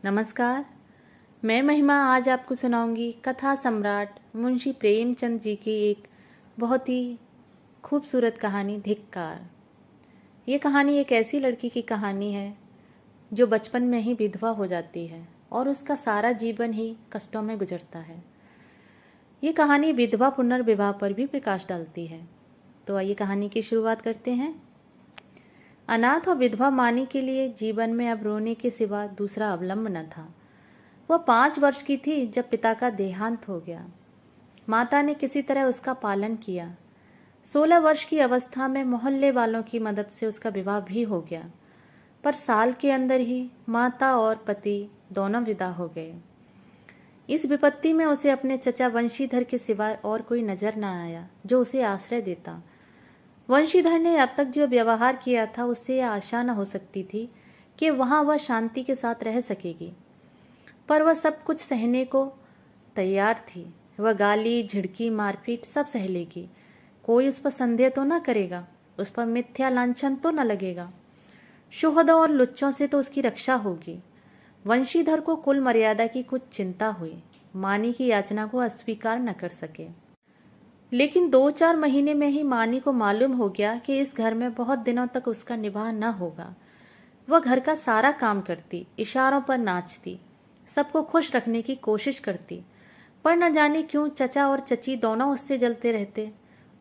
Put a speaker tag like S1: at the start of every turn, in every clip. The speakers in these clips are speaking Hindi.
S1: नमस्कार। मैं महिमा आज आपको सुनाऊंगी कथा सम्राट मुंशी प्रेमचंद जी की एक बहुत ही खूबसूरत कहानी धिक्कार। ये कहानी एक ऐसी लड़की की कहानी है जो बचपन में ही विधवा हो जाती है और उसका सारा जीवन ही कष्टों में गुजरता है। ये कहानी विधवा पुनर्विवाह पर भी प्रकाश डालती है। तो आइए कहानी की शुरुआत करते हैं। अनाथ और विधवा मानी के लिए जीवन में अब रोने के सिवा दूसरा अवलंब न था। वह 5 वर्ष की थी जब पिता का देहांत हो गया। माता ने किसी तरह उसका पालन किया। 16 वर्ष की अवस्था में मोहल्ले वालों की मदद से उसका विवाह भी हो गया, पर साल के अंदर ही माता और पति दोनों विदा हो गए। इस विपत्ति में उसे अपने चचा वंशीधर के सिवा और कोई नजर न आया जो उसे आश्रय देता। वंशीधर ने अब तक जो व्यवहार किया था उससे यह आशा न हो सकती थी कि वहां वह शांति के साथ रह सकेगी, पर वह सब कुछ सहने को तैयार थी। वह गाली, झिड़की, मारपीट सब सह लेगी। कोई उस पर संदेह तो न करेगा, उस पर मिथ्या लांछन तो न लगेगा। शुहदों और लुच्चों से तो उसकी रक्षा होगी। वंशीधर को कुल मर्यादा की कुछ चिंता हुई। मानी की याचना को अस्वीकार न कर सके। लेकिन 2-4 महीने में ही मानी को मालूम हो गया कि इस घर में बहुत दिनों तक उसका निवाह न होगा। वह घर का सारा काम करती, इशारों पर नाचती, सबको खुश रखने की कोशिश करती, पर न जाने क्यों चचा और चची दोनों उससे जलते रहते।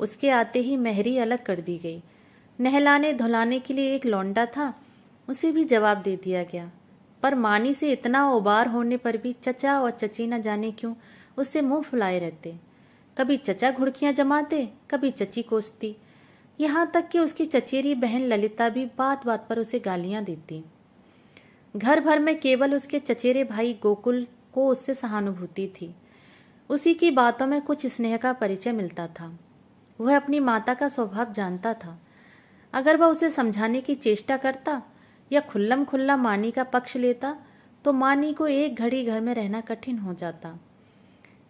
S1: उसके आते ही मेहरी अलग कर दी गई। नहलाने धुलाने के लिए एक लौंडा था, उसे भी जवाब दे दिया गया। पर मानी से इतना उबार होने पर भी चचा और चची न जाने क्यों उससे मुंह फुलाए रहते। कभी चचा घुड़कियां जमाते, कभी चची कोसती, यहां तक कि उसकी चचेरी बहन ललिता भी बात बात पर उसे गालियां देती। घर भर में केवल उसके चचेरे भाई गोकुल को उससे सहानुभूति थी। उसी की बातों में कुछ स्नेह का परिचय मिलता था। वह अपनी माता का स्वभाव जानता था। अगर वह उसे समझाने की चेष्टा करता या खुल्लम खुल्ला मानी का पक्ष लेता तो मानी को एक घड़ी घर में रहना कठिन हो जाता।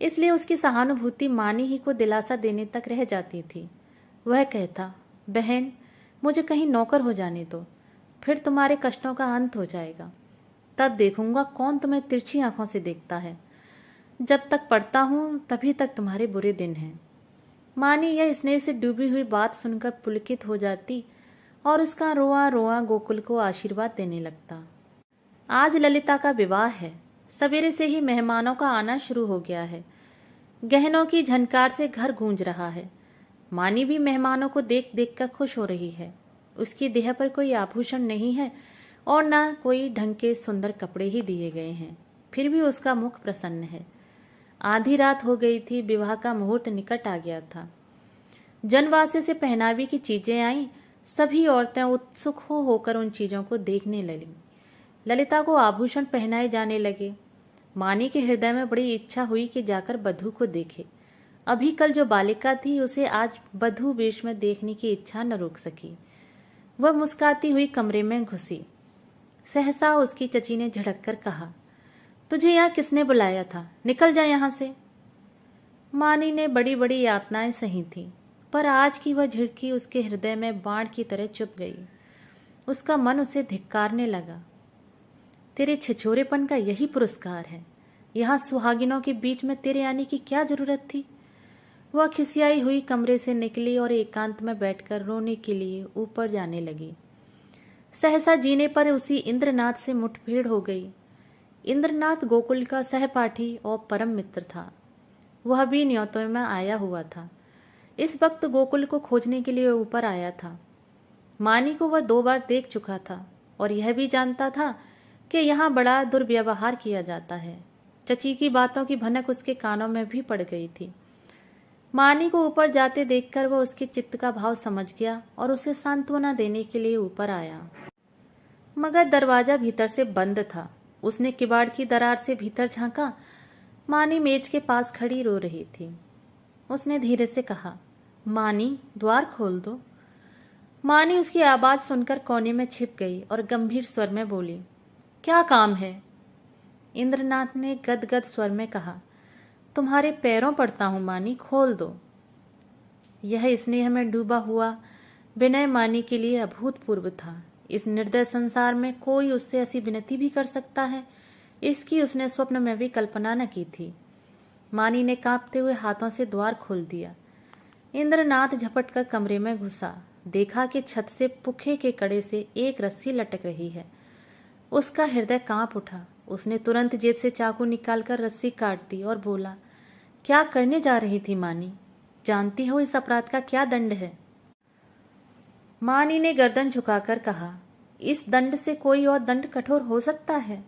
S1: इसलिए उसकी सहानुभूति मानी ही को दिलासा देने तक रह जाती थी। वह कहता, बहन, मुझे कहीं नौकर हो जाने दो, फिर तुम्हारे कष्टों का अंत हो जाएगा। तब देखूंगा कौन तुम्हें तिरछी आंखों से देखता है। जब तक पढ़ता हूं तभी तक तुम्हारे बुरे दिन हैं। मानी यह स्नेह से डूबी हुई बात सुनकर पुलकित हो जाती और उसका रोआ रोआ गोकुल को आशीर्वाद देने लगता। आज ललिता का विवाह है। सवेरे से ही मेहमानों का आना शुरू हो गया है। गहनों की झनकार से घर गूंज रहा है। मानी भी मेहमानों को देख देख कर खुश हो रही है। उसकी देह पर कोई आभूषण नहीं है और ना कोई ढंग के सुंदर कपड़े ही दिए गए हैं, फिर भी उसका मुख प्रसन्न है। आधी रात हो गई थी, विवाह का मुहूर्त निकट आ गया था। जनवासे से पहनावे की चीजें आईं। सभी औरतें उत्सुक होकर उन चीजों को देखने लगी। ललिता को आभूषण पहनाए जाने लगे। मानी के हृदय में बड़ी इच्छा हुई कि जाकर बधू को देखे। अभी कल जो बालिका थी उसे आज बधू वेश में देखने की इच्छा न रोक सकी। वह मुस्काती हुई कमरे में घुसी। सहसा उसकी चची ने झड़क कर कहा, तुझे यहाँ किसने बुलाया था? निकल जा यहाँ से। मानी ने बड़ी बड़ी यातनाएं सही थी, पर आज की वह झिड़की उसके हृदय में बाण की तरह चुभ गई। उसका मन उसे धिक्कारने लगा। तेरे छिछोरेपन का यही पुरस्कार है। यहाँ सुहागिनों के बीच में तेरे आने की क्या जरूरत थी? वह खिसियाई हुई कमरे से निकली और एकांत में बैठकर रोने के लिए ऊपर जाने लगी। सहसा जीने पर उसी इंद्रनाथ से मुठभेड़ हो गई। इंद्रनाथ गोकुल का सहपाठी और परम मित्र था। वह भी न्योतों में आया हुआ था। इस वक्त गोकुल को खोजने के लिए ऊपर आया था। मानी को वह 2 बार देख चुका था और यह भी जानता था कि यहाँ बड़ा दुर्व्यवहार किया जाता है। चची की बातों की भनक उसके कानों में भी पड़ गई थी। मानी को ऊपर जाते देखकर वह उसके चित्त का भाव समझ गया और उसे सांत्वना देने के लिए ऊपर आया, मगर दरवाजा भीतर से बंद था। उसने किवाड़ की दरार से भीतर झांका। मानी मेज के पास खड़ी रो रही थी। उसने धीरे से कहा, मानी, द्वार खोल दो। मानी उसकी आवाज सुनकर कोने में छिप गई और गंभीर स्वर में बोली, क्या काम है? इंद्रनाथ ने गदगद स्वर में कहा, तुम्हारे पैरों पड़ता हूं मानी, खोल दो। यह स्नेह में डूबा हुआ विनय मानी के लिए अभूतपूर्व था। इस निर्दय संसार में कोई उससे ऐसी विनती भी कर सकता है? इसकी उसने स्वप्न में भी कल्पना न की थी। मानी ने कांपते हुए हाथों से द्वार खोल दिया। इंद्रनाथ झपट कर कमरे में घुसा। देखा कि छत से पुखे के कड़े से एक रस्सी लटक रही है। उसका हृदय कांप उठा। उसने तुरंत जेब से चाकू निकालकर रस्सी काट दी और बोला, क्या करने जा रही थी मानी? जानती हो इस अपराध का क्या दंड है? मानी ने गर्दन झुकाकर कहा, इस दंड से कोई और दंड कठोर हो सकता है?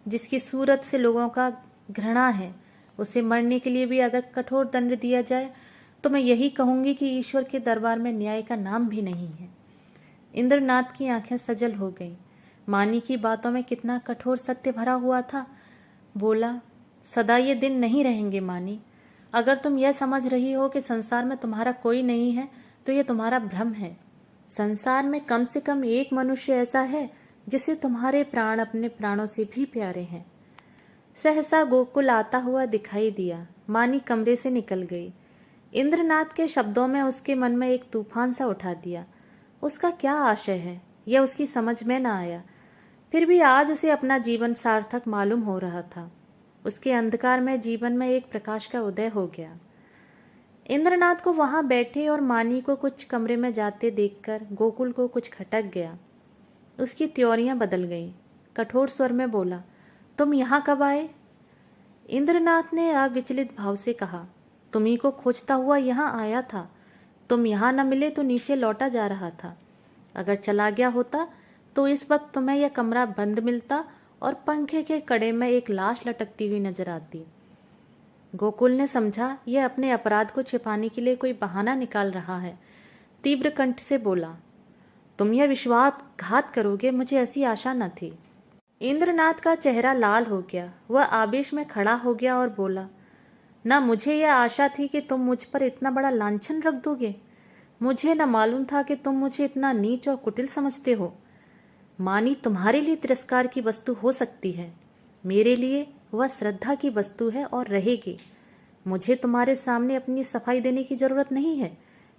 S1: जिसकी सूरत से लोगों का घृणा है, उसे मरने के लिए भी अगर कठोर दंड दिया जाए तो मैं यही कहूंगी कि ईश्वर के दरबार में न्याय का नाम भी नहीं है। इंद्रनाथ की आंखें सजल हो गईं। मानी की बातों में कितना कठोर सत्य भरा हुआ था। बोला, सदा ये दिन नहीं रहेंगे मानी। अगर तुम यह समझ रही हो कि संसार में तुम्हारा कोई नहीं है तो यह तुम्हारा भ्रम है। संसार में कम से कम एक मनुष्य ऐसा है जिसे तुम्हारे प्राण अपने प्राणों से भी प्यारे हैं। सहसा गोकुल आता हुआ दिखाई दिया। मानी कमरे से निकल गई। इंद्रनाथ के शब्दों में उसके मन में एक तूफान सा उठा दिया। उसका क्या आशय है यह उसकी समझ में न आया। फिर भी आज उसे अपना जीवन सार्थक मालूम हो रहा था। उसके अंधकार में जीवन में एक प्रकाश का उदय हो गया। इंद्रनाथ को वहां बैठे और मानी को कुछ कमरे में जाते देखकर गोकुल को कुछ खटक गया। उसकी त्योरियां बदल गईं। कठोर स्वर में बोला, तुम यहां कब आए? इंद्रनाथ ने अविचलित भाव से कहा, तुम्ही को खोजता हुआ यहां आया था। तुम यहां न मिले तो नीचे लौटा जा रहा था। अगर चला गया होता तो इस वक्त तुम्हें यह कमरा बंद मिलता और पंखे के कड़े में एक लाश लटकती हुई नजर आती। गोकुल ने समझा यह अपने अपराध को छिपाने के लिए कोई बहाना निकाल रहा है। तीव्र कंठ से बोला, तुम यह विश्वासघात करोगे, मुझे ऐसी आशा न थी। इंद्रनाथ का चेहरा लाल हो गया। वह आवेश में खड़ा हो गया और बोला, न मुझे यह आशा थी कि तुम मुझ पर इतना बड़ा लांछन रख दोगे। मुझे न मालूम था कि तुम मुझे इतना नीच और कुटिल समझते हो। मानी तुम्हारे लिए तिरस्कार की वस्तु हो सकती है, मेरे लिए वह श्रद्धा की वस्तु है और रहेगी। मुझे तुम्हारे सामने अपनी सफाई देने की जरूरत नहीं है,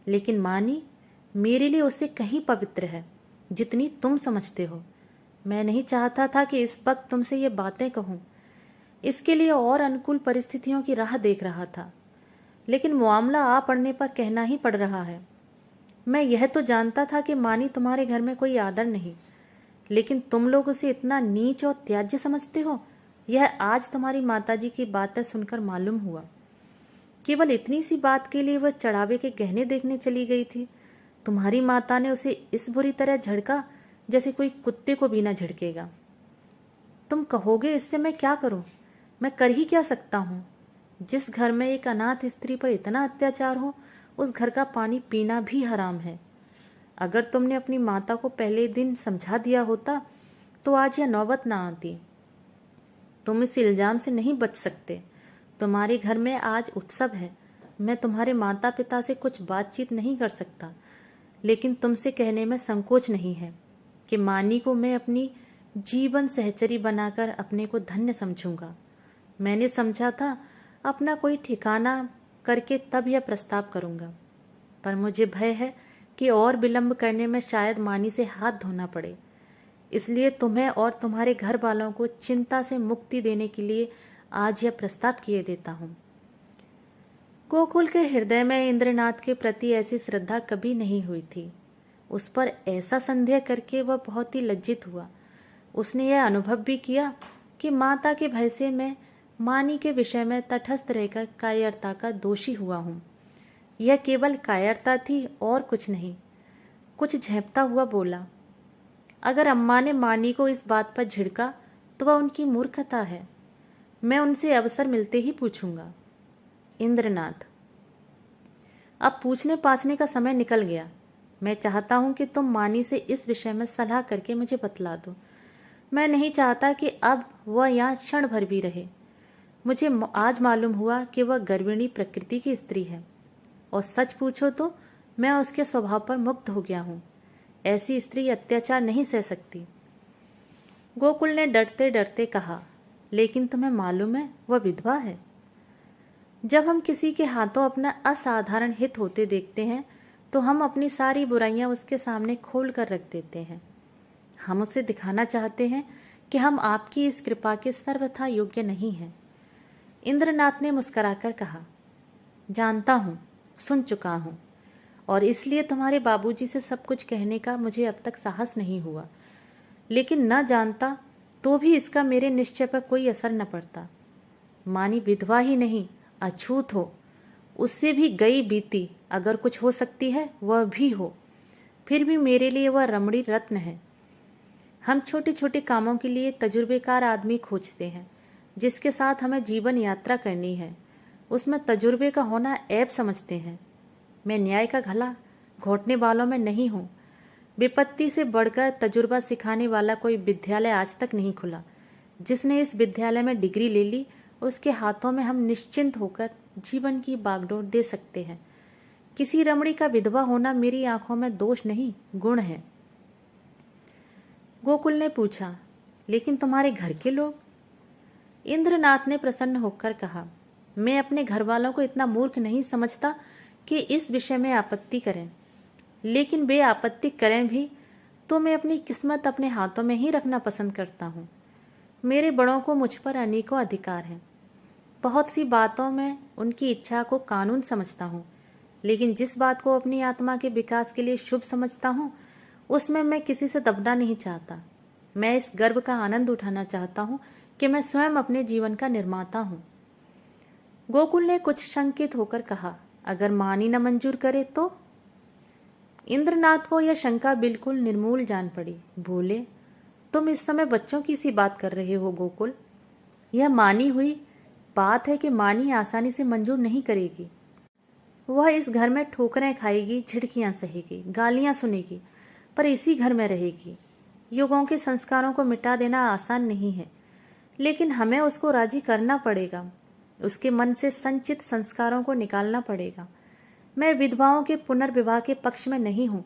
S1: लेकिन मानी मेरे लिए उससे कहीं पवित्र है जितनी तुम समझते हो। मैं नहीं चाहता था कि इस वक्त तुमसे ये बातें कहूं। इसके लिए और अनुकूल परिस्थितियों की राह देख रहा था, लेकिन मामला आ पड़ने पर कहना ही पड़ रहा है। मैं यह तो जानता था कि मानी तुम्हारे घर में कोई आदर नहीं, लेकिन तुम लोग उसे इतना नीच और त्याज्य समझते हो, यह आज तुम्हारी माताजी की बातें सुनकर मालूम हुआ। केवल इतनी सी बात के लिए वह चढ़ावे के गहने देखने चली गई थी। तुम्हारी माता ने उसे इस बुरी तरह झड़का जैसे कोई कुत्ते को भी ना झड़केगा। तुम कहोगे इससे मैं क्या करूं? मैं कर ही क्या सकता हूं? जिस घर में एक अनाथ स्त्री पर इतना अत्याचार हो, उस घर का पानी पीना भी हराम है। अगर तुमने अपनी माता को पहले दिन समझा दिया होता तो आज यह नौबत ना आती। तुम इस इल्जाम से नहीं बच सकते। तुम्हारे घर में आज उत्सव है। मैं तुम्हारे माता पिता से कुछ बातचीत नहीं कर सकता, लेकिन तुमसे कहने में संकोच नहीं है कि मानी को मैं अपनी जीवन सहचरी बनाकर अपने को धन्य समझूंगा। मैंने समझा था अपना कोई ठिकाना करके तब यह प्रस्ताव करूंगा, पर मुझे भय है कि और विलंब करने में शायद मानी से हाथ धोना पड़े। इसलिए तुम्हें और तुम्हारे घर वालों को चिंता से मुक्ति देने के लिए आज यह प्रस्ताव किए देता हूं। गोकुल के हृदय में इंद्रनाथ के प्रति ऐसी श्रद्धा कभी नहीं हुई थी। उस पर ऐसा संदेह करके वह बहुत ही लज्जित हुआ। उसने यह अनुभव भी किया कि माता के भय से मैं मानी के विषय में तटस्थ रहकर कायरता का दोषी हुआ हूं। यह केवल कायरता थी और कुछ नहीं। कुछ झेंपता हुआ बोला, अगर अम्मा ने मानी को इस बात पर झिड़का तो वह उनकी मूर्खता है। मैं उनसे अवसर मिलते ही पूछूंगा। इंद्रनाथ, अब पूछने पाछने का समय निकल गया। मैं चाहता हूं कि तुम मानी से इस विषय में सलाह करके मुझे बतला दो। मैं नहीं चाहता कि अब वह यहाँ क्षण भर भी रहे। मुझे आज मालूम हुआ कि वह गर्विणी प्रकृति की स्त्री है, और सच पूछो तो मैं उसके स्वभाव पर मुग्ध हो गया हूं। ऐसी स्त्री अत्याचार नहीं सह सकती। गोकुल ने डरते डरते कहा, लेकिन तुम्हें मालूम है वह विधवा है। जब हम किसी के हाथों अपना असाधारण हित होते देखते हैं तो हम अपनी सारी बुराइयां उसके सामने खोल कर रख देते हैं। हम उसे दिखाना चाहते हैं कि हम आपकी इस कृपा के सर्वथा योग्य नहीं हैं। इंद्रनाथ ने मुस्कुराकर कहा, जानता हूं, सुन चुका हूं, और इसलिए तुम्हारे बाबूजी से सब कुछ कहने का मुझे अब तक साहस नहीं हुआ। लेकिन न जानता तो भी इसका मेरे निश्चय पर कोई असर न पड़ता। मानी विधवा ही नहीं, अछूत हो, उससे भी गई बीती अगर कुछ हो सकती है वह भी हो, फिर भी मेरे लिए वह रमणी रत्न है। हम छोटे छोटे कामों के लिए तजुर्बेकार आदमी खोजते हैं जिसके साथ हमें जीवन यात्रा करनी है। उसमें तजुर्बे का होना ऐब समझते हैं। मैं न्याय का गला घोटने वालों में नहीं हूं। विपत्ति से बढ़कर तजुर्बा सिखाने वाला कोई विद्यालय आज तक नहीं खुला। जिसने इस विद्यालय में डिग्री ले ली उसके हाथों में हम निश्चिंत होकर जीवन की बागडोर दे सकते हैं। किसी रमणी का विधवा होना मेरी आंखों में दोष नहीं, गुण है। गोकुल ने पूछा, लेकिन तुम्हारे घर के लोग? इंद्रनाथ ने प्रसन्न होकर कहा, मैं अपने घर वालों को इतना मूर्ख नहीं समझता कि इस विषय में आपत्ति करें। लेकिन वे आपत्ति करें भी तो मैं अपनी किस्मत अपने हाथों में ही रखना पसंद करता हूँ। मेरे बड़ों को मुझ पर अनेकों अधिकार हैं। बहुत सी बातों में उनकी इच्छा को कानून समझता हूँ, लेकिन जिस बात को अपनी आत्मा के विकास के लिए शुभ समझता हूँ उसमें मैं किसी से दबना नहीं चाहता। मैं इस गर्व का आनंद उठाना चाहता हूँ कि मैं स्वयं अपने जीवन का निर्माता हूँ। गोकुल ने कुछ शंकित होकर कहा, अगर मानी न मंजूर करे तो? इंद्रनाथ को यह शंका बिल्कुल निर्मूल जान पड़ी। बोले, तुम इस समय बच्चों की सी बात कर रहे हो गोकुल। यह मानी हुई बात है कि मानी आसानी से मंजूर नहीं करेगी। वह इस घर में ठोकरें खाएगी, झिड़कियां सहेगी, गालियां सुनेगी, पर इसी घर में रहेगी। युगों के संस्कारों को मिटा देना आसान नहीं है, लेकिन हमें उसको राजी करना पड़ेगा। उसके मन से संचित संस्कारों को निकालना पड़ेगा। मैं विधवाओं के पुनर्विवाह के पक्ष में नहीं हूं।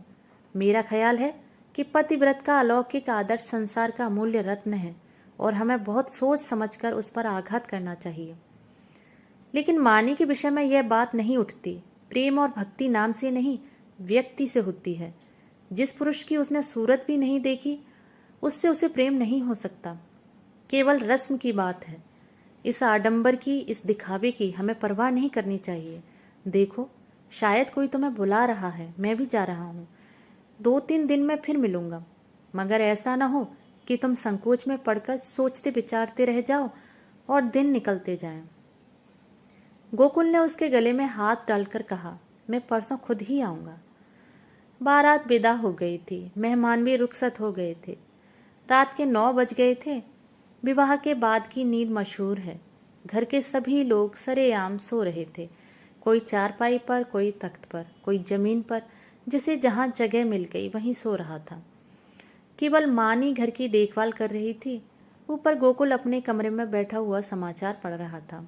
S1: मेरा ख्याल है कि पतिव्रत का अलौकिक आदर्श संसार का अमूल्य रत्न है और हमें बहुत सोच समझकर उस पर आघात करना चाहिए। लेकिन मानी के विषय में यह बात नहीं उठती। प्रेम और भक्ति नाम से नहीं, व्यक्ति से होती है। जिस पुरुष की उसने सूरत भी नहीं देखी उससे उसे प्रेम नहीं हो सकता। केवल रस्म की बात है। इस आडंबर की, इस दिखावे की हमें परवाह नहीं करनी चाहिए। देखो, शायद कोई तुम्हें बुला रहा है, मैं भी जा रहा हूं। 2-3 दिन में फिर मिलूंगा, मगर ऐसा ना हो कि तुम संकोच में पड़कर सोचते विचारते रह जाओ और दिन निकलते जाएं। गोकुल ने उसके गले में हाथ डालकर कहा, मैं परसों खुद ही आऊंगा। बारात विदा हो गई थी। मेहमान भी रुखसत हो गए थे। रात के 9 बज गए थे। विवाह के बाद की नींद मशहूर है। घर के सभी लोग सरेआम सो रहे थे। कोई चारपाई पर, कोई तख्त पर, कोई जमीन पर, जिसे जहां जगह मिल गई वहीं सो रहा था। केवल मानी घर की देखभाल कर रही थी। ऊपर गोकुल अपने कमरे में बैठा हुआ समाचार पढ़ रहा था।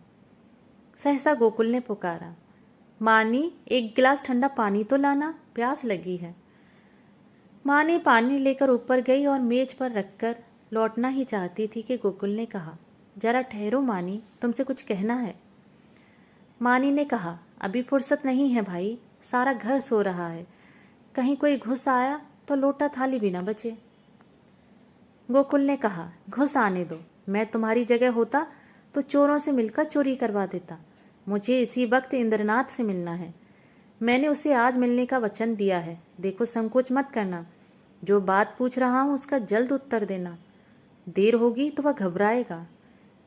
S1: सहसा गोकुल ने पुकारा, मानी, एक गिलास ठंडा पानी तो लाना, प्यास लगी है। मानी पानी लेकर ऊपर गई और मेज पर रखकर लौटना ही चाहती थी कि गोकुल ने कहा, जरा ठहरो मानी, तुमसे कुछ कहना है। मानी ने कहा, अभी फुर्सत नहीं है भाई, सारा घर सो रहा है। कहीं कोई घुस आया तो लोटा थाली भी न बचे। गोकुल ने कहा, घुस आने दो। मैं तुम्हारी जगह होता तो चोरों से मिलकर चोरी करवा देता। मुझे इसी वक्त इंद्रनाथ से मिलना है। मैंने उसे आज मिलने का वचन दिया है। देखो, संकोच मत करना। जो बात पूछ रहा हूं उसका जल्द उत्तर देना। देर होगी तो वह घबराएगा।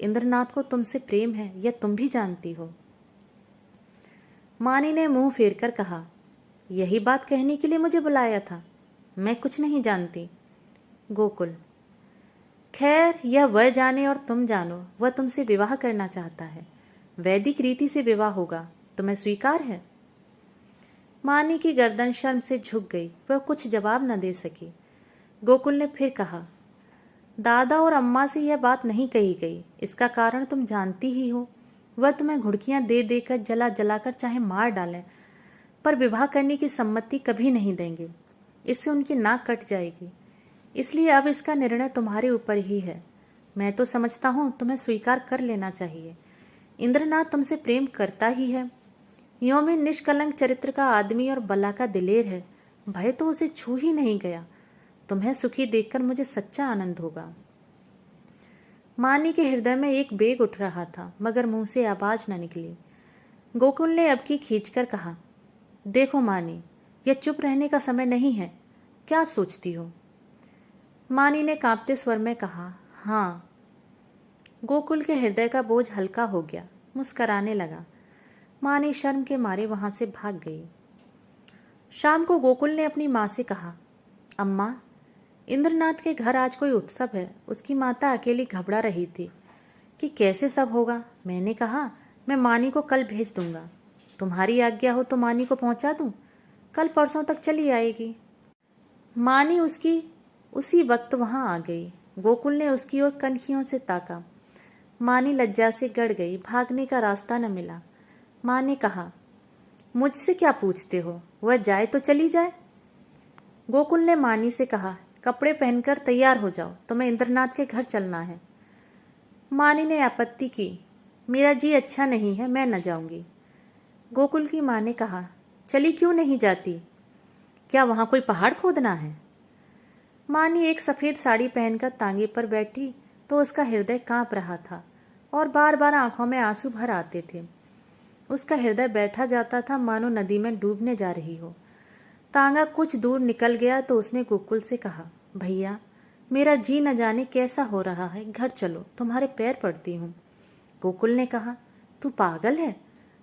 S1: इंद्रनाथ को तुमसे प्रेम है, यह तुम भी जानती हो। मानी ने मुंह फेरकर कहा, यही बात कहने के लिए मुझे बुलाया था? मैं कुछ नहीं जानती। गोकुल, खैर, यह वह जाने और तुम जानो, वह तुमसे विवाह करना चाहता है। वैदिक रीति से विवाह होगा, तुम्हें स्वीकार है? मानी की गर्दन शर्म से झुक गई। वह कुछ जवाब न दे सकी। गोकुल ने फिर कहा, दादा और अम्मा से यह बात नहीं कही गई। इसका कारण तुम जानती ही हो। वह तुम्हें घुड़कियां दे देकर, जला जलाकर चाहे मार डालें, पर विवाह करने की सम्मति कभी नहीं देंगे। इससे उनकी नाक कट जाएगी। इसलिए अब इसका निर्णय तुम्हारे ऊपर ही है। मैं तो समझता हूं तुम्हें स्वीकार कर लेना चाहिए। इंद्रनाथ तुमसे प्रेम करता ही है। यों में निष्कलंक चरित्र का आदमी और बला का दिलेर है। भय तो उसे छू ही नहीं गया। तुम्हें सुखी देखकर मुझे सच्चा आनंद होगा। मानी के हृदय में एक बेग उठ रहा था, मगर मुंह से आवाज न निकली। गोकुल ने अब की खींचकर कहा, देखो मानी, यह चुप रहने का समय नहीं है। क्या सोचती हो? मानी ने कांपते स्वर में कहा, हाँ। गोकुल के हृदय का बोझ हल्का हो गया, मुस्कराने लगा। मानी शर्म के मारे वहां से भाग गई। शाम को गोकुल ने अपनी माँ से कहा, अम्मा, इंद्रनाथ के घर आज कोई उत्सव है। उसकी माता अकेली घबरा रही थी कि कैसे सब होगा। मैंने कहा, मैं मानी को कल भेज दूंगा। तुम्हारी आज्ञा हो तो मानी को पहुंचा दूं। कल परसों तक चली आएगी। मानी उसी वक्त वहां आ गई। गोकुल ने उसकी ओर कनखियों से ताका। मानी लज्जा से गड़ गई, भागने का रास्ता न मिला। माँ ने कहा, मुझसे क्या पूछते हो? वह जाए तो चली जाए। गोकुल ने मानी से कहा, कपड़े पहनकर तैयार हो जाओ, तुम्हें इंद्रनाथ के घर चलना है। मानी ने आपत्ति की, मेरा जी अच्छा नहीं है, मैं न जाऊंगी। गोकुल की माँ ने कहा, चली क्यों नहीं जाती? क्या वहां कोई पहाड़ खोदना है? मानी एक सफेद साड़ी पहनकर तांगे पर बैठी तो उसका हृदय कांप रहा था और बार बार आंखों में आंसू भर आते थे। उसका हृदय बैठा जाता था मानो नदी में डूबने जा रही हो। तांगा कुछ दूर निकल गया तो उसने गोकुल से कहा, भैया, मेरा जी न जाने कैसा हो रहा है, घर चलो, तुम्हारे पैर पड़ती हूँ। गोकुल ने कहा, तू पागल है?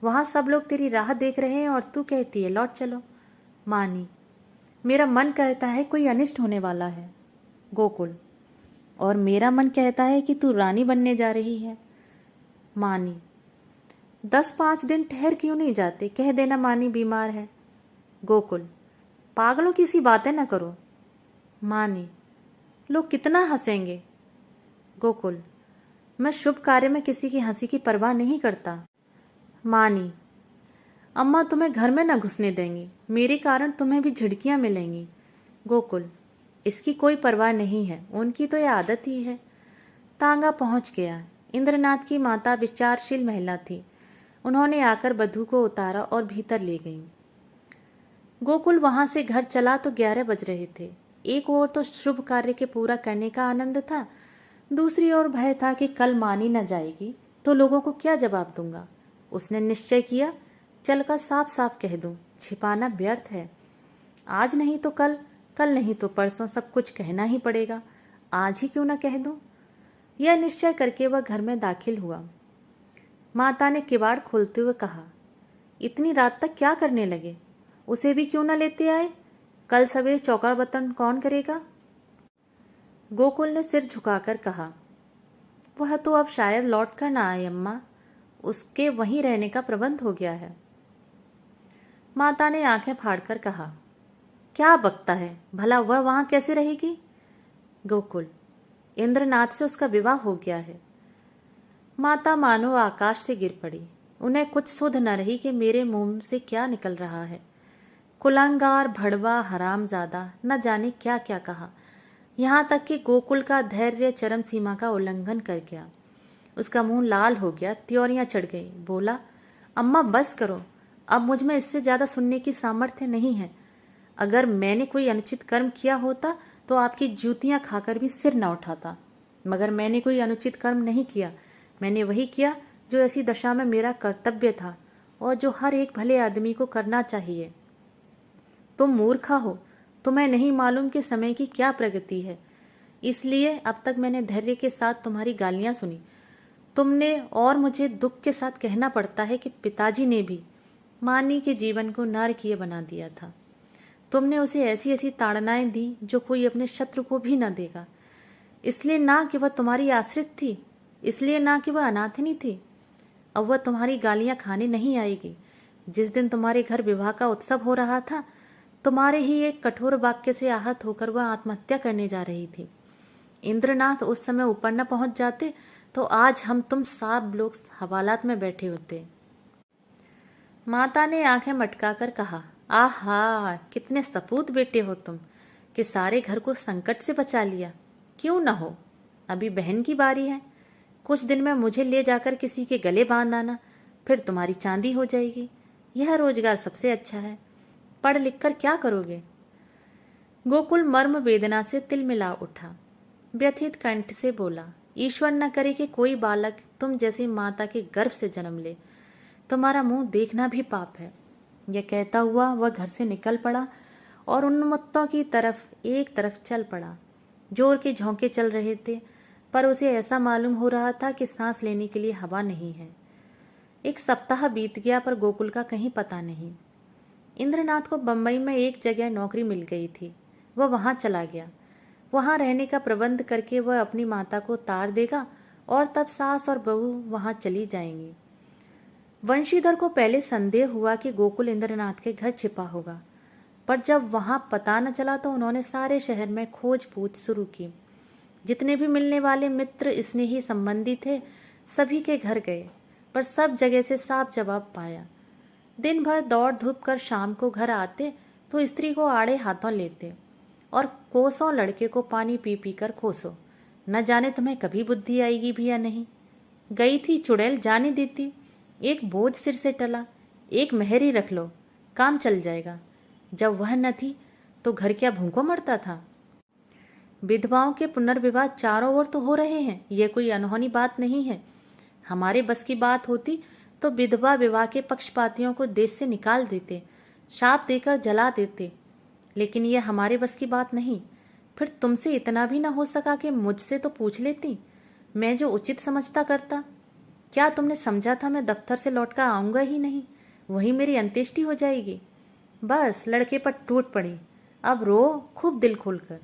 S1: वहां सब लोग तेरी राह देख रहे हैं और तू कहती है लौट चलो। मानी, मेरा मन कहता है कोई अनिष्ट होने वाला है। गोकुल, और मेरा मन कहता है कि तू रानी बनने जा रही है। मानी, 10-5 दिन ठहर क्यों नहीं जाते? कह देना मानी बीमार है। गोकुल, पागलों की सी बातें न करो। मानी, लोग कितना हंसेंगे। गोकुल, मैं शुभ कार्य में किसी की हंसी की परवाह नहीं करता। मानी, अम्मा तुम्हें घर में न घुसने देंगी, मेरे कारण तुम्हें भी झिड़कियां मिलेंगी। गोकुल, इसकी कोई परवाह नहीं है, उनकी तो यह आदत ही है। तांगा पहुंच गया। इंद्रनाथ की माता विचारशील महिला थी। उन्होंने आकर बधू को उतारा और भीतर ले गईं। गोकुल वहां से घर चला तो 11 बज रहे थे। एक ओर तो शुभ कार्य के पूरा करने का आनंद था, दूसरी ओर भय था कि कल मानी न जाएगी तो लोगों को क्या जवाब दूंगा। उसने निश्चय किया, चलकर साफ साफ कह दूं, छिपाना व्यर्थ है। आज नहीं तो कल, कल नहीं तो परसों सब कुछ कहना ही पड़ेगा। आज ही क्यों न कह दूं। यह निश्चय करके वह घर में दाखिल हुआ। माता ने किवाड़ खोलते हुए कहा, इतनी रात तक क्या करने लगे? उसे भी क्यों न लेते आए? कल सवेरे चौका बर्तन कौन करेगा? गोकुल ने सिर झुकाकर कहा, वह तो अब शायद लौट कर ना आए अम्मा, उसके वहीं रहने का प्रबंध हो गया है। माता ने आंखें फाड़कर कहा, क्या बकता है, भला वह वहां कैसे रहेगी? गोकुल, इंद्रनाथ से उसका विवाह हो गया है। माता मानो आकाश से गिर पड़ी। उन्हें कुछ सुध न रही कि मेरे मुंह से क्या निकल रहा है। कुलांगार, भड़वा, हरामजादा, न जाने क्या क्या कहा। यहां तक कि गोकुल का धैर्य चरम सीमा का उल्लंघन कर गया। उसका मुंह लाल हो गया, त्योरियां चढ़ गई। बोला, अम्मा बस करो, अब मुझ में इससे ज्यादा सुनने की सामर्थ्य नहीं है। अगर मैंने कोई अनुचित कर्म किया होता तो आपकी जूतियां खाकर भी सिर न उठाता, मगर मैंने कोई अनुचित कर्म नहीं किया। मैंने वही किया जो ऐसी दशा में मेरा कर्तव्य था और जो हर एक भले आदमी को करना चाहिए। तुम मूर्खा हो, तुम्हें नहीं मालूम कि समय की क्या प्रगति है। इसलिए अब तक मैंने धैर्य के साथ तुम्हारी गालियां सुनी। तुमने और मुझे दुख के साथ कहना पड़ता है कि पिताजी ने भी मानी के जीवन को नारकीय बना दिया था। तुमने उसे ऐसी ऐसी ताड़नाएं दी जो कोई अपने शत्रु को भी न देगा। इसलिए ना कि वह तुम्हारी आश्रित थी, इसलिए ना कि वह अनाथिनी थी। अब वह तुम्हारी गालियां खाने नहीं आएगी। जिस दिन तुम्हारे घर विवाह का उत्सव हो रहा था, तुम्हारे ही एक कठोर वाक्य से आहत होकर वह आत्महत्या करने जा रही थी। इंद्रनाथ उस समय ऊपर न पहुंच जाते तो आज हम तुम सब लोग हवालात में बैठे होते। माता ने आंखें मटकाकर कहा, आहा, कितने सपूत बेटे हो तुम कि सारे घर को संकट से बचा लिया। क्यों न हो, अभी बहन की बारी है। कुछ दिन में मुझे ले जाकर किसी के गले बांध आना, फिर तुम्हारी चांदी हो जाएगी। यह रोजगार सबसे अच्छा है। पढ़ लिख कर क्या करोगे? गोकुल मर्म वेदना से तिलमिला उठा। व्यथित कंठ से बोला, ईश्वर न करे कि कोई बालक तुम जैसी माता के गर्भ से जन्म ले। तुम्हारा मुंह देखना भी पाप है। यह कहता हुआ वह घर से निकल पड़ा और उन्मत्तों की तरफ एक तरफ चल पड़ा। जोर के झोंके चल रहे थे, पर उसे ऐसा मालूम हो रहा था कि सांस लेने के लिए हवा नहीं है। एक सप्ताह बीत गया, पर गोकुल का कहीं पता नहीं। इंद्रनाथ को बंबई में एक जगह नौकरी मिल गई थी। वह वहां चला गया। वहां रहने का प्रबंध करके वह अपनी माता को तार देगा और तब सास और बहू वहां चली जाएंगी। वंशीधर को पहले संदेह हुआ कि गोकुल इंद्रनाथ के घर छिपा होगा, पर जब वहां पता न चला तो उन्होंने सारे शहर में खोज पूछ शुरू की। जितने भी मिलने वाले मित्र स्नेही संबंधी थे, सभी के घर गए, पर सब जगह से साफ जवाब पाया। दिन भर दौड़ धूप कर शाम को घर आते तो स्त्री को आड़े हाथों लेते और कोसों लड़के को पानी पी पी कर कोसो। न जाने तुम्हें कभी बुद्धि आएगी भी या नहीं। गई थी चुड़ैल जाने देती, एक बोझ सिर से टला, एक मेहर ही रख लो, काम चल जाएगा। जब वह न थी तो घर क्या भूखों मरता था। विधवाओं के पुनर्विवाह चारों ओर तो हो रहे हैं, यह कोई अनहोनी बात नहीं है। हमारे बस की बात होती तो विधवा विवाह के पक्षपातियों को देश से निकाल देते, शाप देकर जला देते, लेकिन यह हमारे बस की बात नहीं। फिर तुमसे इतना भी ना हो सका कि मुझसे तो पूछ लेती, मैं जो उचित समझता करता। क्या तुमने समझा था मैं दफ्तर से लौटकर आऊंगा ही नहीं, वही मेरी अंत्येष्टि हो जाएगी। बस लड़के पर टूट पड़ी, अब रो खूब दिल खोलकर।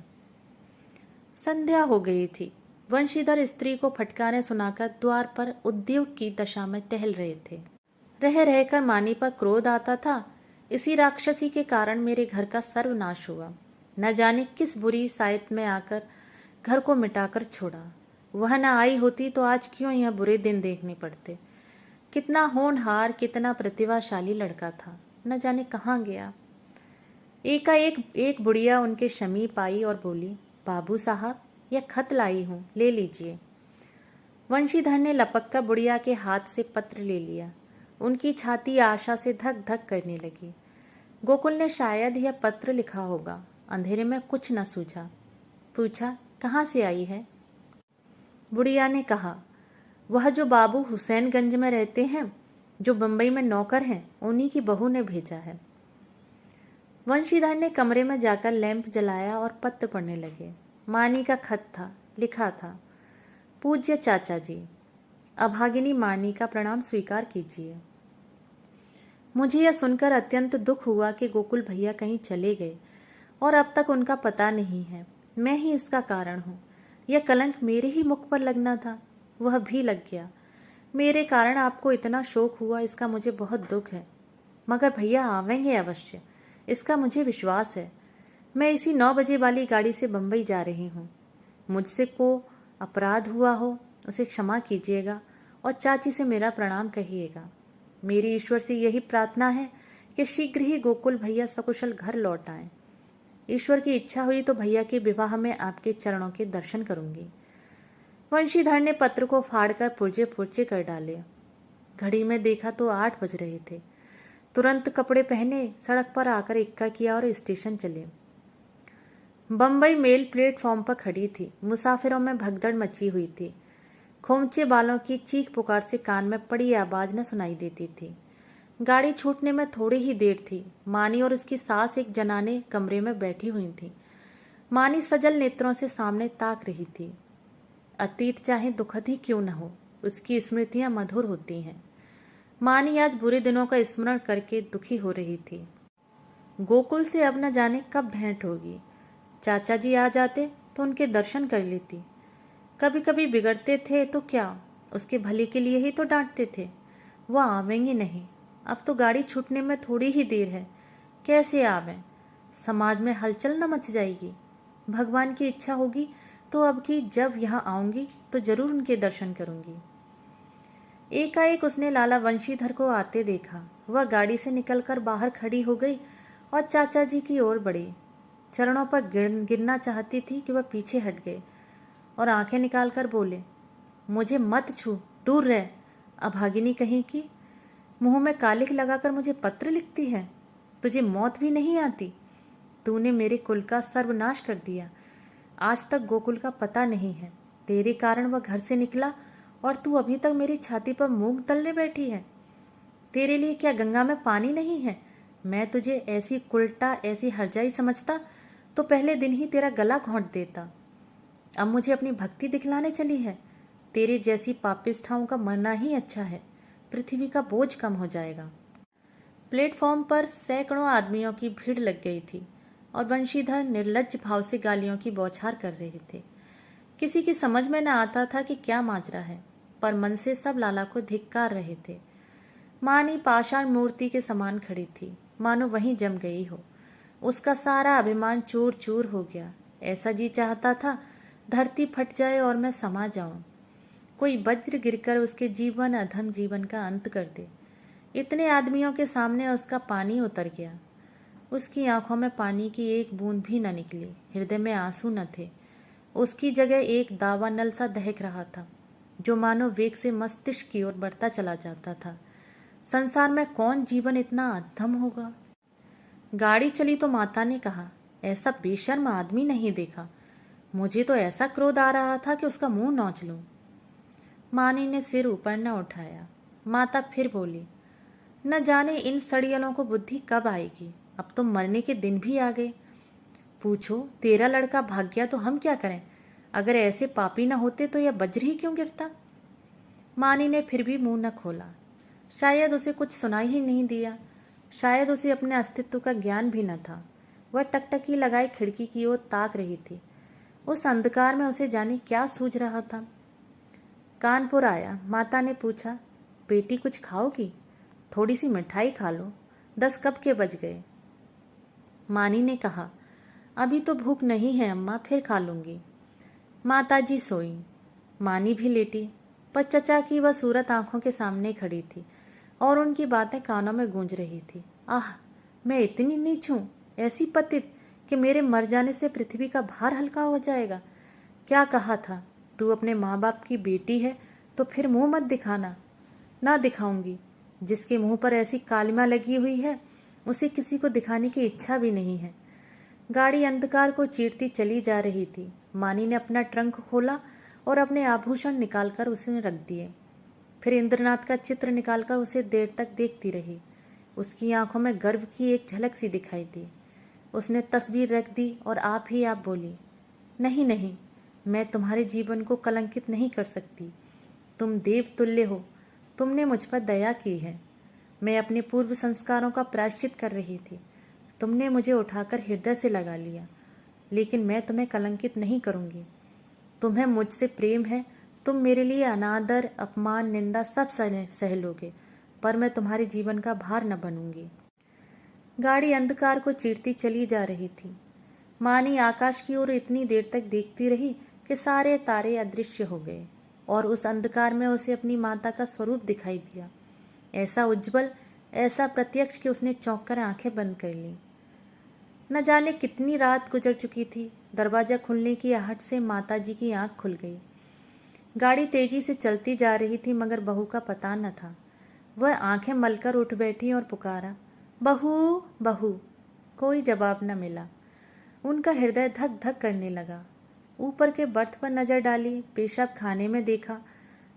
S1: संध्या हो गई थी। वंशीधर स्त्री को फटकारें सुनाकर द्वार पर उद्योग की दशा में टहल रहे थे। रह रहकर मानी पर क्रोध आता था। इसी राक्षसी के कारण मेरे घर का सर्वनाश हुआ। न जाने किस बुरी सायत में आकर घर को मिटाकर छोड़ा। वह न आई होती तो आज क्यों यह बुरे दिन देखने पड़ते। कितना होनहार, कितना प्रतिभाशाली लड़का था, न जाने कहाँ गया। एकाएक एक बुढ़िया उनके समीप आई और बोली, बाबू साहब, यह खत लाई हूं, ले लीजिए। वंशीधर ने लपक कर बुढ़िया के हाथ से पत्र ले लिया। उनकी छाती आशा से धक धक करने लगी। गोकुल ने शायद यह पत्र लिखा होगा। अंधेरे में कुछ न सूझा। पूछा, कहाँ से आई है? बुढ़िया ने कहा, वह जो बाबू हुसैनगंज में रहते हैं, जो बंबई में नौकर हैं, उन्हीं की बहू ने भेजा है। वंशीधर ने कमरे में जाकर लैंप जलाया और पत्र पढ़ने लगे। मानी का खत था। लिखा था, पूज्य चाचा जी, अभागिनी मानी का प्रणाम स्वीकार कीजिए। मुझे यह सुनकर अत्यंत दुख हुआ कि गोकुल भैया कहीं चले गए और अब तक उनका पता नहीं है। मैं ही इसका कारण हूँ। यह कलंक मेरे ही मुख पर लगना था, वह भी लग गया। मेरे कारण आपको इतना शोक हुआ, इसका मुझे बहुत दुख है। मगर भैया आवेंगे अवश्य, इसका मुझे विश्वास है। मैं इसी 9 बजे वाली गाड़ी से बंबई जा रही हूँ। मुझसे को अपराध हुआ हो उसे क्षमा कीजिएगा और चाची से मेरा प्रणाम कहिएगा। मेरी ईश्वर से यही प्रार्थना है कि शीघ्र ही गोकुल भैया सकुशल घर लौट आए। ईश्वर की इच्छा हुई तो भैया के विवाह में आपके चरणों के दर्शन करूंगी। वंशीधर ने पत्र को फाड़कर पुर्जे पुर्जे कर डाले। घड़ी में देखा तो 8 बज रहे थे। तुरंत कपड़े पहने सड़क पर आकर इक्का किया और स्टेशन चले। बंबई मेल प्लेटफॉर्म पर खड़ी थी। मुसाफिरों में भगदड़ मची हुई थी। खोमचे बालों की चीख पुकार से कान में पड़ी आवाज न सुनाई देती थी। गाड़ी छूटने में थोड़ी ही देर थी। मानी और उसकी सास एक जनाने कमरे में बैठी हुई थी। मानी सजल नेत्रों से सामने ताक रही थी। अतीत चाहे दुखद ही क्यों न हो, उसकी स्मृतियां मधुर होती हैं। मानी आज बुरे दिनों का स्मरण करके दुखी हो रही थी। गोकुल से अब न जाने कब भेंट होगी। चाचा जी आ जाते तो उनके दर्शन कर लेती। कभी कभी बिगड़ते थे तो क्या, उसके भले के लिए ही तो डांटते थे। वह आवेंगी नहीं। अब तो गाड़ी छूटने में थोड़ी ही देर है, कैसे आवें? समाज में हलचल न मच जाएगी। भगवान की इच्छा होगी तो अब की जब यहाँ आऊंगी तो जरूर उनके दर्शन करूंगी। एकाएक उसने लाला वंशीधर को आते देखा। वह गाड़ी से निकलकर बाहर खड़ी हो गई और चाचा जी की ओर बढ़ी। चरणों पर गिरना चाहती थी कि वह पीछे हट गए और आंखें निकालकर बोले, मुझे मत छू, दूर रह। अभागिनी कहीं की, मुंह में कालिख लगाकर मुझे पत्र लिखती है। तुझे मौत भी नहीं आती। तूने मेरे कुल का सर्वनाश कर दिया। आज तक गोकुल का पता नहीं है। तेरे कारण वह घर से निकला और तू अभी तक मेरी छाती पर मूंग तलने बैठी है। तेरे लिए क्या गंगा में पानी नहीं है? मैं तुझे ऐसी कुलटा, ऐसी हरजाई समझता तो पहले दिन ही तेरा गला घोंट देता। अब मुझे अपनी भक्ति दिखलाने चली है। तेरे जैसी पापिष्ठाओं का मरना ही अच्छा है, पृथ्वी का बोझ कम हो जाएगा। प्लेटफॉर्म पर सैकड़ों आदमियों की भीड़ लग गई थी और वंशीधर निर्लज्ज भाव से गालियों की बौछार कर रहे थे। किसी की समझ में न आता था कि क्या माजरा है, पर मन से सब लाला को धिक्कार रहे थे। मानी पाषाण मूर्ति के समान खड़ी थी, मानो वहीं जम गई हो। उसका सारा अभिमान चूर चूर हो गया। ऐसा जी चाहता था धरती फट जाए और मैं समा जाऊं, कोई वज्र गिरकर उसके जीवन अधम जीवन का अंत कर दे। इतने आदमियों के सामने उसका पानी उतर गया। उसकी आंखों में पानी की एक बूंद भी न निकली, हृदय में आंसू न थे। उसकी जगह एक दावानल सा दहक रहा था, जो मानो वेग से मस्तिष्क की ओर बढ़ता चला जाता था। संसार में कौन जीवन इतना अधम होगा? गाड़ी चली तो माता ने कहा, ऐसा बेशर्म आदमी नहीं देखा। मुझे तो ऐसा क्रोध आ रहा था कि उसका मुंह नोच लूं। मानी ने सिर ऊपर न उठाया। माता फिर बोली, न जाने इन सड़ियलों को बुद्धि कब आएगी। अब तो मरने के दिन भी आ गए। पूछो, तेरा लड़का भाग गया तो हम क्या करें? अगर ऐसे पापी न होते तो यह वज्र ही क्यों गिरता? मानी ने फिर भी मुंह न खोला। शायद उसे कुछ सुनाई ही नहीं दिया। शायद उसे अपने अस्तित्व का ज्ञान भी न था। वह टकटकी लगाए खिड़की की ओर ताक रही थी। उस अंधकार में उसे जाने क्या सूझ रहा था। कानपुर आया। माता ने पूछा, बेटी कुछ खाओगी? थोड़ी सी मिठाई खा लो, 10 कब के बज गए। मानी ने कहा, अभी तो भूख नहीं है अम्मा, फिर खा लूंगी। माताजी सोई। मानी भी लेटी, पर चचा की वह सूरत आंखों के सामने खड़ी थी और उनकी बातें कानों में गूंज रही थी। आह, मैं इतनी नीच हूं, ऐसी पतित कि मेरे मर जाने से पृथ्वी का भार हल्का हो जाएगा। क्या कहा था, तू अपने माँ बाप की बेटी है तो फिर मुंह मत दिखाना। ना दिखाऊंगी। जिसके मुंह पर ऐसी कालिमा लगी हुई है उसे किसी को दिखाने की इच्छा भी नहीं है। गाड़ी अंधकार को चीरती चली जा रही थी। मानी ने अपना ट्रंक खोला और अपने आभूषण निकालकर उसमें रख दिए। फिर इंद्रनाथ का चित्र निकालकर उसे देर तक देखती रही। उसकी आंखों में गर्व की एक झलक सी दिखाई दी। उसने तस्वीर रख दी और आप ही आप बोली, नहीं नहीं, मैं तुम्हारे जीवन को कलंकित नहीं कर सकती। तुम देव तुल्य हो, तुमने मुझ पर दया की है। मैं अपने पूर्व संस्कारों का प्रायश्चित कर रही थी। तुमने मुझे उठाकर हृदय से लगा लिया, लेकिन मैं तुम्हें कलंकित नहीं करूंगी। तुम्हें मुझसे प्रेम है, तुम मेरे लिए अनादर, अपमान, निंदा सब सह लोगे, पर मैं तुम्हारे जीवन का भार न बनूंगी। गाड़ी अंधकार को चीरती चली जा रही थी। मानी आकाश की ओर इतनी देर तक देखती रही कि सारे तारे अदृश्य हो गए और उस अंधकार में उसे अपनी माता का स्वरूप दिखाई दिया, ऐसा उज्जवल, ऐसा प्रत्यक्ष कि उसने चौंक कर आंखें बंद कर ली। न जाने कितनी रात गुजर चुकी थी। दरवाजा खुलने की आहट से माताजी की आंख खुल गई। गाड़ी तेजी से चलती जा रही थी, मगर बहू का पता न था। वह आंखें मलकर उठ बैठी और पुकारा, बहू बहू। कोई जवाब न मिला। उनका हृदय धक धक करने लगा। ऊपर के बर्थ पर नजर डाली, पेशाब खाने में देखा,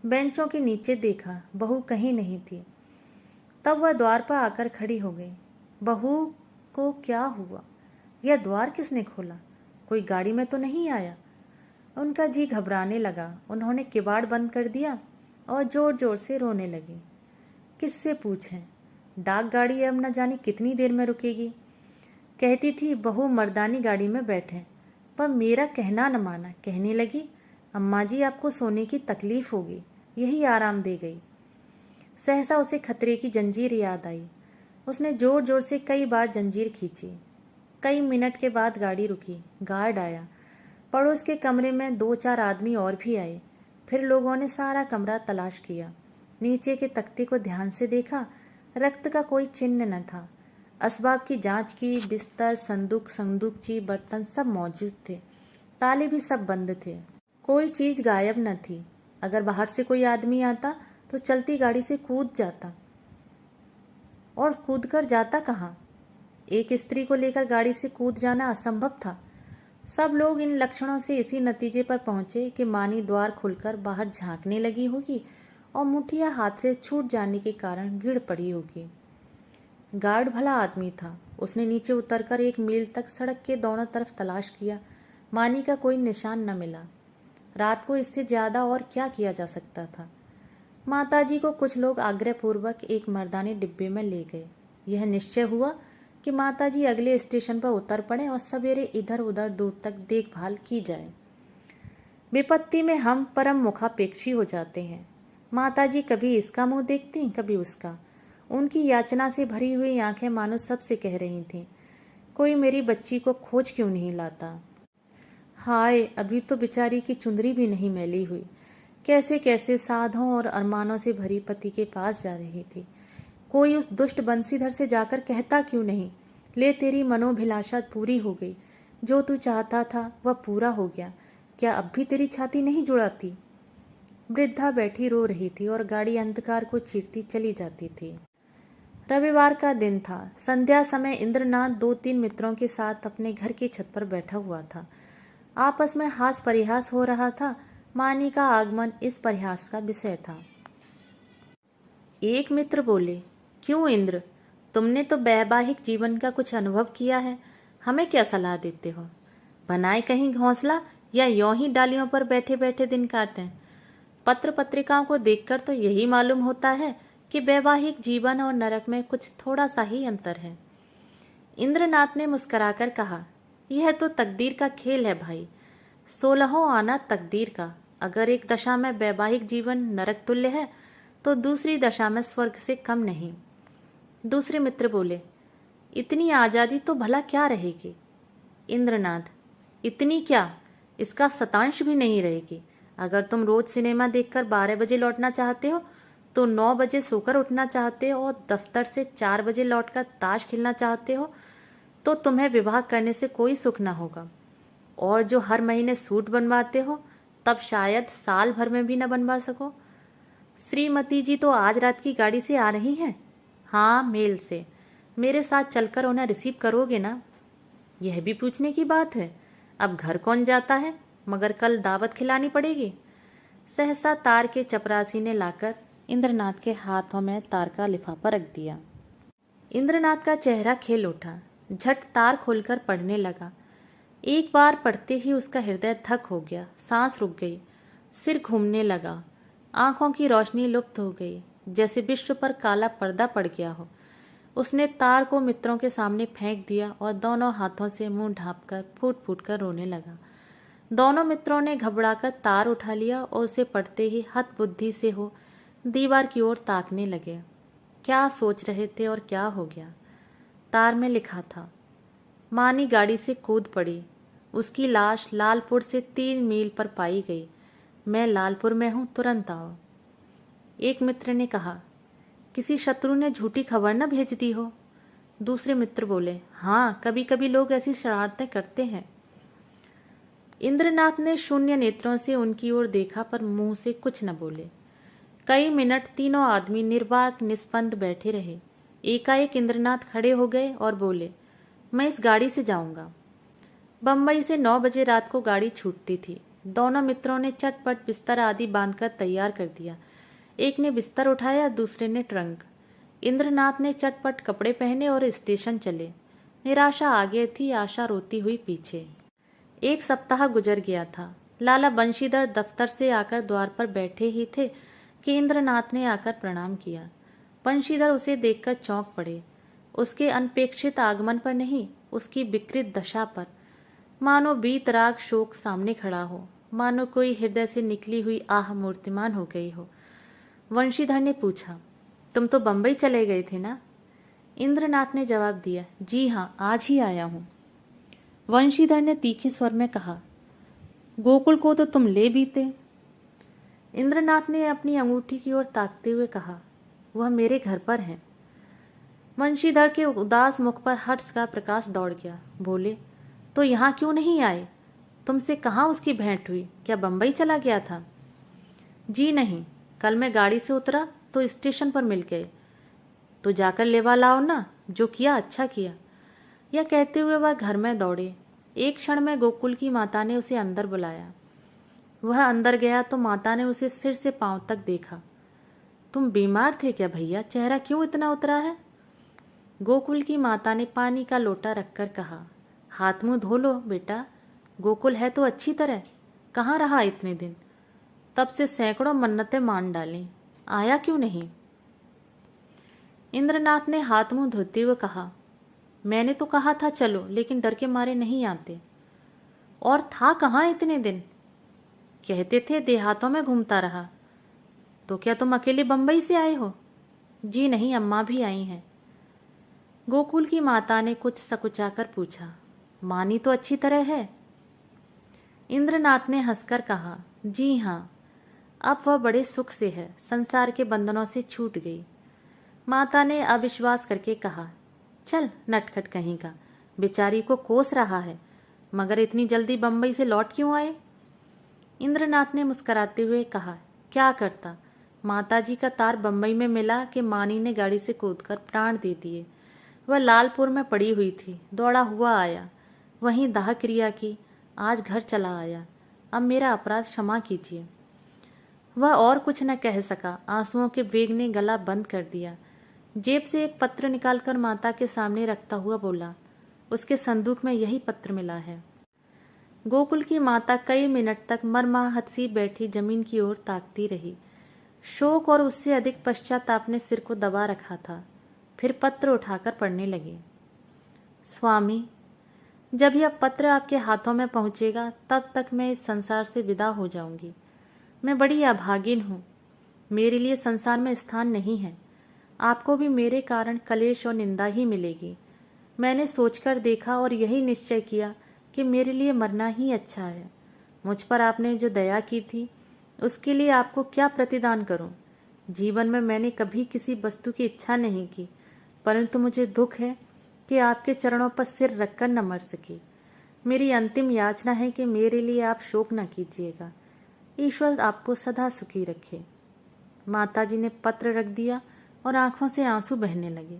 S1: बेंचों के नीचे देखा, बहू कहीं नहीं थी। तब वह द्वार पर आकर खड़ी हो गई। बहू को क्या हुआ? यह द्वार किसने खोला? कोई गाड़ी में तो नहीं आया? उनका जी घबराने लगा। उन्होंने किवाड़ बंद कर दिया और जोर जोर से रोने लगी। किससे पूछें? डाक गाड़ी अब न जाने कितनी देर में रुकेगी। कहती थी बहू मर्दानी गाड़ी में बैठे, पर मेरा कहना न माना। कहने लगी, अम्मा जी आपको सोने की तकलीफ होगी, यही आराम दे गई। सहसा उसे खतरे की जंजीर याद आई। उसने जोर जोर से कई बार जंजीर खींची। कई मिनट के बाद गाड़ी रुकी। गार्ड आया। पड़ोस के कमरे में 2-4 आदमी और भी आए। फिर लोगों ने सारा कमरा तलाश किया। नीचे के तख्ते को ध्यान से देखा। रक्त का कोई चिन्ह न था। असबाब की जांच की। बिस्तर, संदूकची, बर्तन सब मौजूद थे। ताले भी सब बंद थे। कोई चीज गायब न थी। अगर बाहर से कोई आदमी आता तो चलती गाड़ी से कूद जाता, और कूद कर जाता कहाँ? एक स्त्री को लेकर गाड़ी से कूद जाना असंभव था। सब लोग इन लक्षणों से इसी नतीजे पर पहुंचे कि मानी द्वार खुलकर बाहर झांकने लगी होगी और मुठिया हाथ से छूट जाने के कारण गिर पड़ी होगी। गार्ड भला आदमी था। उसने नीचे उतरकर 1 मील तक सड़क के दोनों तरफ तलाश किया। मानी का कोई निशान न मिला। रात को इससे ज्यादा और क्या किया जा सकता था। माताजी को कुछ लोग आग्रहपूर्वक एक मर्दानी डिब्बे में ले गए। यह निश्चय हुआ कि माताजी अगले स्टेशन पर उतर पड़े और सवेरे इधर उधर दूर तक देखभाल की जाए। विपत्ति में हम परम मुखापेक्षी हो जाते हैं। माताजी कभी इसका मुंह देखती, कभी उसका। उनकी याचना से भरी हुई आंखें मानो सबसे कह रही थीं, कोई मेरी बच्ची को खोज क्यों नहीं लाता। हाय, अभी तो बेचारी की चुंदरी भी नहीं मैली हुई। कैसे कैसे साधों और अरमानों से भरी पति के पास जा रही थी। कोई उस दुष्ट बंसीधर से जाकर कहता क्यों नहीं, ले तेरी मनोभिलाषा पूरी हो गई, जो तू चाहता था वह पूरा हो गया, क्या अब भी तेरी छाती नहीं जुड़ाती। वृद्धा बैठी रो रही थी और गाड़ी अंधकार को चीरती चली जाती थी। रविवार का दिन था। संध्या समय इंद्रनाथ 2-3 मित्रों के साथ अपने घर की छत पर बैठा हुआ था। आपस में हास परिहास हो रहा था। मानी का आगमन इस परिहास का विषय था। एक मित्र बोले, क्यों इंद्र, तुमने तो वैवाहिक जीवन का कुछ अनुभव किया है, हमें क्या सलाह देते हो। बनाए कहीं घोंसला या यों ही डालियों पर बैठे बैठे दिन काटें। पत्र पत्रिकाओं को देखकर तो यही मालूम होता है कि वैवाहिक जीवन और नरक में कुछ थोड़ा सा ही अंतर है। इंद्रनाथ ने मुस्कुराकर कहा, यह तो तकदीर का खेल है भाई। 16वां आना तकदीर का। अगर एक दशा में वैवाहिक जीवन नरक तुल्य है तो दूसरी दशा में स्वर्ग से कम नहीं। दूसरे मित्र बोले, इतनी आजादी तो भला क्या रहेगी। इंद्रनाथ, इतनी क्या, इसका शतांश भी नहीं रहेगी। अगर तुम रोज सिनेमा देखकर 12 बजे लौटना चाहते हो तो 9 बजे सोकर उठना चाहते हो और दफ्तर से 4 बजे लौटकर ताश खेलना चाहते हो तो तुम्हें विवाह करने से कोई सुख न होगा। और जो हर महीने सूट बनवाते हो तब शायद साल भर में भी न बनवा सको। श्रीमती जी तो आज रात की गाड़ी से आ रही हैं। हाँ, मेल से। मेरे साथ चलकर उन्हें रिसीव करोगे ना। यह भी पूछने की बात है, अब घर कौन जाता है, मगर कल दावत खिलानी पड़ेगी। सहसा तार के चपरासी ने लाकर इंद्रनाथ के हाथों में तार का लिफाफा रख दिया। इंद्रनाथ का चेहरा खिल उठा। झट तार खोलकर पढ़ने लगा। एक बार पढ़ते ही उसका हृदय थक हो गया, सांस रुक गई, सिर घूमने लगा, आंखों की रोशनी लुप्त हो गई, जैसे विश्व पर काला पर्दा पड़ गया हो। उसने तार को मित्रों के सामने फेंक दिया और दोनों हाथों से मुंह ढांपकर फूट फूट कर रोने लगा। दोनों मित्रों ने घबराकर तार उठा लिया और उसे पढ़ते ही हतबुद्धि से हो दीवार की ओर ताकने लगे। क्या सोच रहे थे और क्या हो गया। तार में लिखा था, मानी गाड़ी से कूद पड़ी, उसकी लाश लालपुर से 3 मील पर पाई गई। मैं लालपुर में हूं, तुरंत आओ। एक मित्र ने कहा, किसी शत्रु ने झूठी खबर न भेज दी हो। दूसरे मित्र बोले, हाँ, कभी कभी लोग ऐसी शरारतें करते हैं। इंद्रनाथ ने शून्य नेत्रों से उनकी ओर देखा पर मुंह से कुछ न बोले। कई मिनट तीनों आदमी निर्वाक निस्पंद बैठे रहे। एकाएक इंद्रनाथ खड़े हो गए और बोले, मैं इस गाड़ी से जाऊंगा। बंबई से 9 बजे रात को गाड़ी छूटती थी। दोनों मित्रों ने चटपट बिस्तर आदि बांधकर तैयार कर दिया। एक ने बिस्तर उठाया, दूसरे ने ट्रंक। इंद्रनाथ ने चटपट कपड़े पहने और स्टेशन चले। निराशा आगे थी, आशा रोती हुई पीछे। 1 सप्ताह गुजर गया था। लाला बंशीधर दफ्तर से आकर द्वार पर बैठे ही थे कि इंद्रनाथ ने आकर प्रणाम किया। बंशीधर उसे देखकर चौंक पड़े। उसके अनपेक्षित आगमन पर नहीं, उसकी विकृत दशा पर। मानो बीतराग शोक सामने खड़ा हो, मानो कोई हृदय से निकली हुई आह मूर्तिमान हो गई हो। वंशीधर ने पूछा, तुम तो बंबई चले गए थे ना। इंद्रनाथ ने जवाब दिया, जी हाँ, आज ही आया हूं। वंशीधर ने तीखे स्वर में कहा, गोकुल को तो तुम ले बीते। इंद्रनाथ ने अपनी अंगूठी की ओर ताकते हुए कहा, वह मेरे घर पर है। वंशीधर के उदास मुख पर हर्ष का प्रकाश दौड़ गया। बोले, तो यहाँ क्यों नहीं आए? तुमसे कहाँ उसकी भेंट हुई? क्या बंबई चला गया था? जी नहीं, कल मैं गाड़ी से उतरा तो स्टेशन पर मिल गए। तो जाकर लेवा लाओ ना, जो किया अच्छा किया। यह कहते हुए वह घर में दौड़े। एक क्षण में गोकुल की माता ने उसे अंदर बुलाया। वह अंदर गया तो माता ने उसे सिर से पांव तक देखा। तुम बीमार थे क्या भैया? चेहरा क्यों इतना उतरा है? गोकुल की माता ने पानी का लोटा रखकर कहा, हाथ मुंह धो लो बेटा। गोकुल है तो अच्छी तरह, कहाँ रहा इतने दिन? तब से सैकड़ों मन्नतें मान डाली, आया क्यों नहीं? इंद्रनाथ ने हाथ मुंह धोते हुए कहा, मैंने तो कहा था चलो, लेकिन डर के मारे नहीं आते। और था कहाँ इतने दिन? कहते थे देहातों में घूमता रहा। तो क्या तुम अकेले बंबई से आए हो? जी नहीं, अम्मा भी आई हैं। गोकुल की माता ने कुछ सकुचाकर पूछा, मानी तो अच्छी तरह है? इंद्रनाथ ने हंसकर कहा, जी हाँ, अब वह बड़े सुख से है, संसार के बंधनों से छूट गई। माता ने अविश्वास करके कहा, चल नटखट कहीं का, बेचारी को कोस रहा है, मगर इतनी जल्दी बंबई से लौट क्यों आए? इंद्रनाथ ने मुस्कुराते हुए कहा, क्या करता, माताजी का तार बंबई में मिला कि मानी ने गाड़ी से कूदकर प्राण दे दिए। वह लालपुर में पड़ी हुई थी, दौड़ा हुआ आया, वहीं दाह क्रिया की, आज घर चला आया। अब मेरा अपराध क्षमा कीजिए। वह और कुछ न कह सका, आंसुओं के वेग ने गला बंद कर दिया। जेब से एक पत्र निकालकर माता के सामने रखता हुआ बोला, उसके संदूक में यही पत्र मिला है। गोकुल की माता कई मिनट तक मर्माहत सी बैठी जमीन की ओर ताकती रही। शोक और उससे अधिक पश्चाताप ने सिर को दबा रखा था। फिर पत्र उठाकर पढ़ने लगे। स्वामी, जब यह पत्र आपके हाथों में पहुंचेगा तब तक मैं इस संसार से विदा हो जाऊंगी। मैं बड़ी अभागिन हूं, मेरे लिए संसार में स्थान नहीं है। आपको भी मेरे कारण कलेश और निंदा ही मिलेगी। मैंने सोचकर देखा और यही निश्चय किया कि मेरे लिए मरना ही अच्छा है। मुझ पर आपने जो दया की थी उसके लिए आपको क्या प्रतिदान करूं? जीवन में मैंने कभी किसी वस्तु की इच्छा नहीं की, परंतु मुझे दुख है कि आपके चरणों पर सिर रखकर न मर सकी। मेरी अंतिम याचना है कि मेरे लिए आप शोक न कीजिएगा। ईश्वर आपको सदा सुखी रखे। माताजी ने पत्र रख दिया और आंखों से आंसू बहने लगे।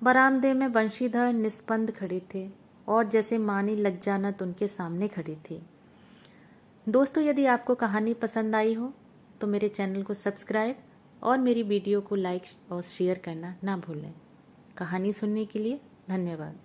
S1: बरामदे में बंशीधर निस्पंद खड़े थे और जैसे मानी लज्जानत उनके सामने खड़ी थी। दोस्तों, यदि आपको कहानी पसंद आई हो तो मेरे चैनल को सब्सक्राइब और मेरी वीडियो को लाइक और शेयर करना ना भूलें। कहानी सुनने के लिए धन्यवाद।